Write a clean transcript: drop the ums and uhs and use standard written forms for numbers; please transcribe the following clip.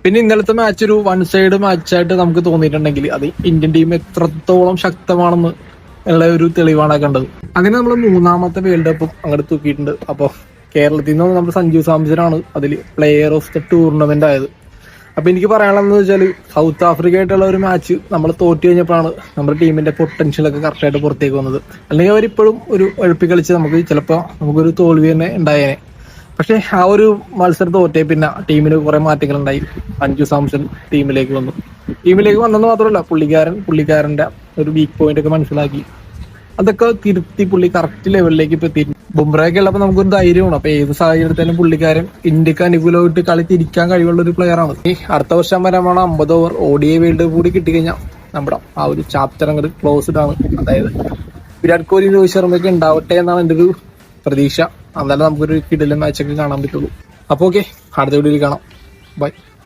പിന്നെ ഇന്നലത്തെ മാച്ച് ഒരു വൺ സൈഡ് മാച്ചായിട്ട് നമുക്ക് തോന്നിയിട്ടുണ്ടെങ്കിൽ അത് ഇന്ത്യൻ ടീം എത്രത്തോളം ശക്തമാണെന്ന് ഉള്ള ഒരു തെളിവാണ് കണ്ടത്. അങ്ങനെ നമ്മൾ മൂന്നാമത്തെ വേൾഡ് കപ്പും അങ്ങോട്ട് തൂക്കിയിട്ടുണ്ട്. അപ്പോൾ കേരളത്തിൽ നിന്ന് നമ്മുടെ സഞ്ജു സാംസനാണ് അതിൽ പ്ലെയർ ഓഫ് ദ ടൂർണമെന്റ് ആയത്. അപ്പൊ എനിക്ക് പറയാനുള്ളതെന്ന് വെച്ചാൽ സൗത്ത് ആഫ്രിക്ക ആയിട്ടുള്ള ഒരു മാച്ച് നമ്മൾ തോറ്റു കഴിഞ്ഞപ്പോഴാണ് നമ്മുടെ ടീമിന്റെ പൊട്ടൻഷ്യലൊക്കെ കറക്റ്റായിട്ട് പുറത്തേക്ക് വന്നത്. അല്ലെങ്കിൽ അവരിപ്പോഴും ഒരു എഴുപ്പി കളിച്ച് ചിലപ്പോൾ നമുക്കൊരു തോൽവി തന്നെ ഉണ്ടായേനെ. പക്ഷെ ആ ഒരു മത്സരം തോറ്റേ പിന്നെ ടീമിന് കുറെ മാറ്റങ്ങൾ ഉണ്ടായി. സഞ്ജു സാംസൺ ടീമിലേക്ക് വന്നെന്ന് മാത്രമല്ല പുള്ളിക്കാരന്റെ ഒരു വീക്ക് പോയിന്റ് ഒക്കെ മനസ്സിലാക്കി അതൊക്കെ തിരുത്തി പുള്ളി കറക്റ്റ് ലെവലിലേക്ക് ഇപ്പൊ എത്തി. ബുംറയൊക്കെ ഉള്ളപ്പോൾ നമുക്കൊരു ധൈര്യമാണ്. അപ്പൊ ഏത് സാഹചര്യത്തിലും പുള്ളിക്കാരൻ ഇന്ത്യക്ക് അനുകൂലമായിട്ട് കളി തിരിക്കാൻ കഴിവുള്ള ഒരു പ്ലെയർ ആണ്. ഈ അടുത്ത വർഷം വരാൻ 50 ഓവർ ODI വേൾഡ് കപ്പ് കൂടി കിട്ടിക്കഴിഞ്ഞാൽ നമ്മുടെ ആ ഒരു ചാപ്റ്റർ അങ്ങോട്ട് ക്ലോസ്ഡ് ആണ്. അതായത് വിരാട് കോഹ്ലി രോഹിത് ശർമ്മയൊക്കെ ഉണ്ടാവട്ടെ എന്നാണ് എൻ്റെ ഒരു പ്രതീക്ഷ. എന്നാലും നമുക്കൊരു കിടിലൻ മാച്ചൊക്കെ കാണാൻ പറ്റുള്ളൂ. അപ്പൊ ഓക്കെ, അടുത്ത വീഡിയോയിൽ കാണാം. ബൈ.